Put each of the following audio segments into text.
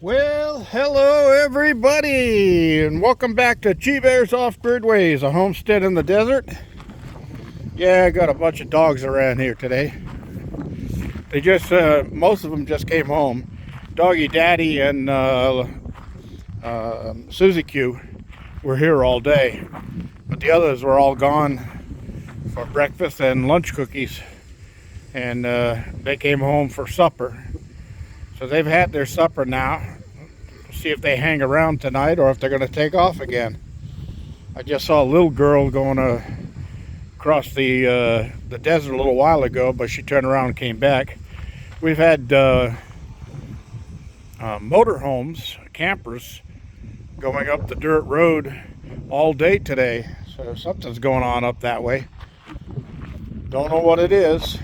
Well, hello everybody, and welcome back to Cheever's Off-Grid Ways, a homestead in the desert. Yeah, I got a bunch of dogs around here today. They just, most of them just came home. Doggy Daddy and Susie Q were here all day, but the others were all gone for breakfast and lunch cookies, and they came home for supper. So they've had their supper now. See if they hang around tonight or if they're going to take off again. I just saw a little girl going across the desert a little while ago, but she turned around and came back. We've had motorhomes, campers, going up the dirt road all day today. So something's going on up that way. Don't know what it is,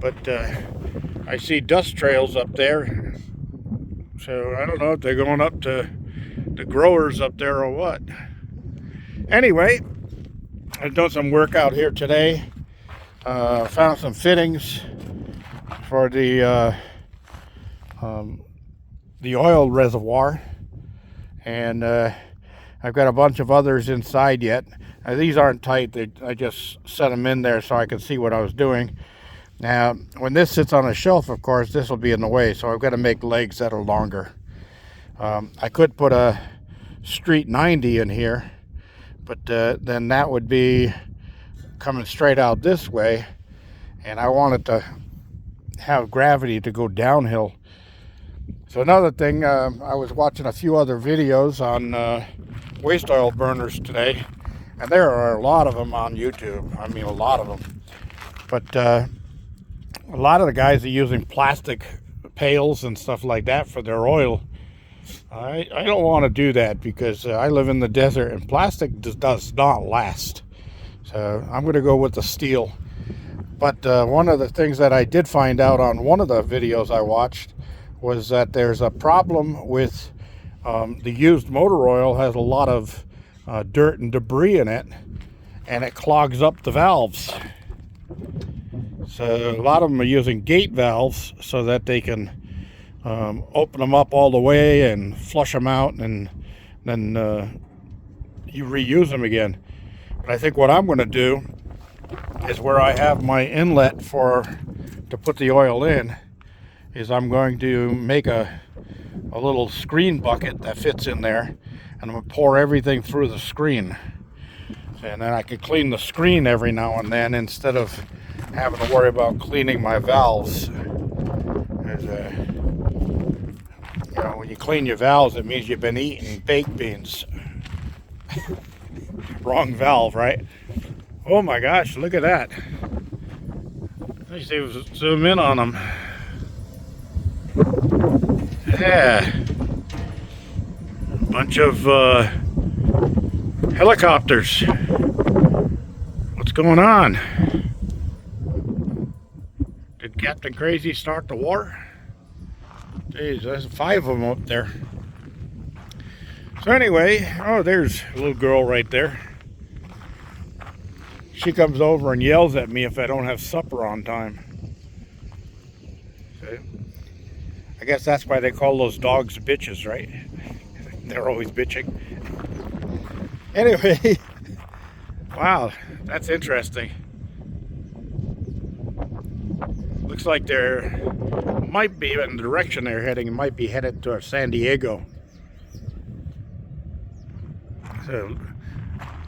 but I see dust trails up there, so I don't know if they're going up to the growers up there or what. Anyway, I've done some work out here today. Found some fittings for the oil reservoir, and I've got a bunch of others inside yet. These aren't tight. I just set them in there so I could see what I was doing. Now, when this sits on a shelf, of course, this will be in the way, so I've got to make legs that are longer. I could put a Street 90 in here, but then that would be coming straight out this way, and I want it to have gravity to go downhill. So another thing, I was watching a few other videos on waste oil burners today, and there are a lot of them on YouTube. I mean, a lot of them. But a lot of the guys are using plastic pails and stuff like that for their oil. I don't want to do that because I live in the desert and plastic does not last. So I'm going to go with the steel. But one of the things that I did find out on one of the videos I watched was that there's a problem with the used motor oil has a lot of dirt and debris in it, and it clogs up the valves. So a lot of them are using gate valves so that they can open them up all the way and flush them out, and then you reuse them again. But I think what I'm going to do is where I have my inlet to put the oil in, is I'm going to make a little screen bucket that fits in there, and I'm going to pour everything through the screen. And then I can clean the screen every now and then instead of having to worry about cleaning my valves. When you clean your valves, it means you've been eating baked beans. Wrong valve, right? Oh my gosh, look at that. Let's see if we zoom in on them. Yeah. Bunch of helicopters. What's going on? Did Captain Crazy start the war? Jeez, there's 5 of them up there. So anyway, oh, there's a little girl right there. She comes over and yells at me if I don't have supper on time. So, I guess that's why they call those dogs bitches, right? They're always bitching. Anyway, wow, that's interesting. Looks like they're might be in the direction they're heading. Might be headed to San Diego. So,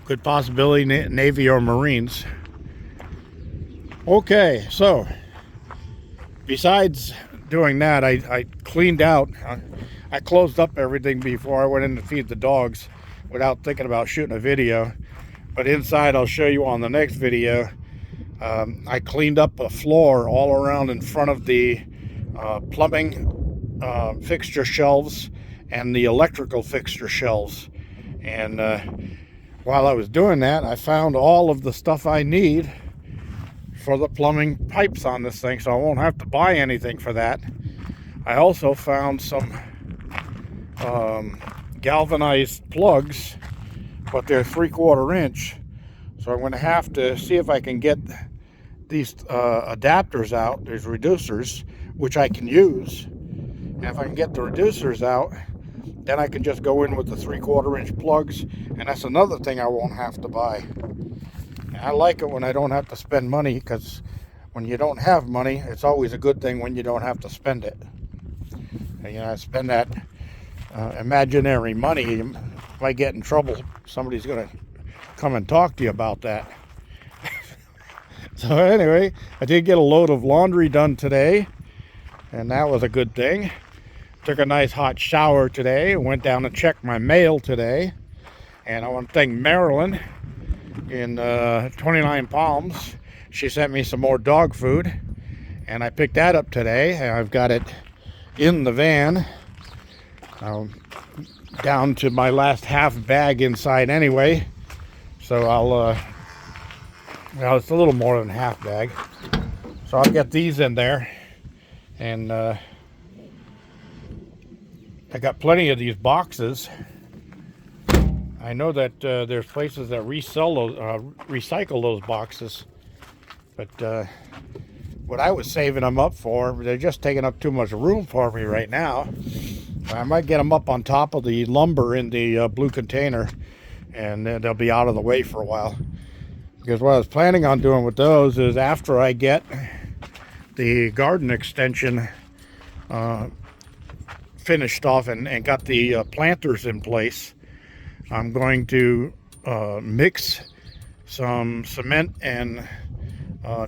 good possibility Navy or Marines. Okay, so besides doing that, I cleaned out. I closed up everything before I went in to feed the dogs without thinking about shooting a video. But inside, I'll show you on the next video. I cleaned up a floor all around in front of the plumbing fixture shelves and the electrical fixture shelves. And while I was doing that, I found all of the stuff I need for the plumbing pipes on this thing, so I won't have to buy anything for that. I also found some galvanized plugs, but they're 3/4 inch, so I'm going to have to see if I can get these adapters out, these reducers, which I can use, And if I can get the reducers out, then I can just go in with the 3/4 inch plugs, and that's another thing I won't have to buy. And I like it when I don't have to spend money, because when you don't have money, it's always a good thing when you don't have to spend it. And, I spend that imaginary money. If I get in trouble, somebody's going to come and talk to you about that. So anyway, I did get a load of laundry done today, and that was a good thing. Took a nice hot shower today. Went down and checked my mail today. And I want to thank Marilyn in 29 Palms. She sent me some more dog food, and I picked that up today. And I've got it in the van, down to my last half bag inside anyway. So well, it's a little more than half bag. So I'll get these in there. And I got plenty of these boxes. I know that there's places that recycle those boxes. But what I was saving them up for, they're just taking up too much room for me right now. I might get them up on top of the lumber in the blue container, and then they'll be out of the way for a while. Because what I was planning on doing with those is, after I get the garden extension finished off and got the planters in place, I'm going to mix some cement and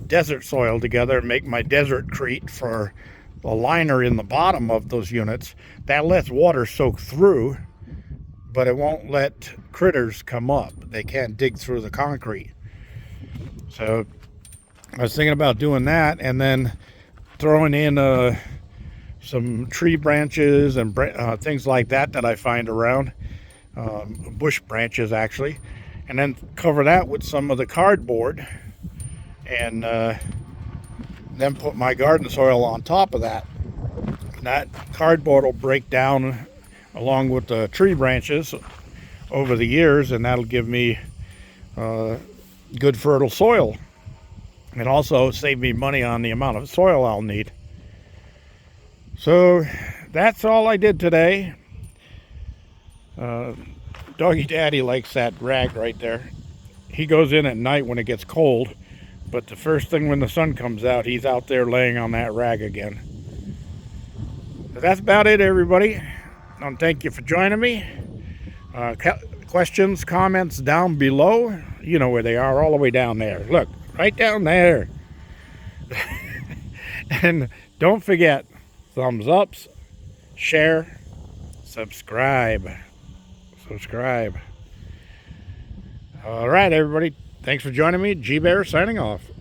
desert soil together and make my desert-crete for the liner in the bottom of those units. That lets water soak through, but it won't let critters come up. They can't dig through the concrete. So I was thinking about doing that, and then throwing in some tree branches and things like that I find around, bush branches actually, and then cover that with some of the cardboard, and then put my garden soil on top of that. And that cardboard will break down along with the tree branches over the years, and that'll give me good fertile soil, and also save me money on the amount of soil I'll need. So that's all I did today. Doggy Daddy likes that rag right there. He goes in at night when it gets cold, but the first thing when the sun comes out, he's out there laying on that rag again. So that's about it, everybody. And thank you for joining me. Questions, comments down below. You know where they are, all the way down there. Look, right down there. And don't forget, thumbs ups, share, subscribe. All right, everybody. Thanks for joining me. G-Bear signing off.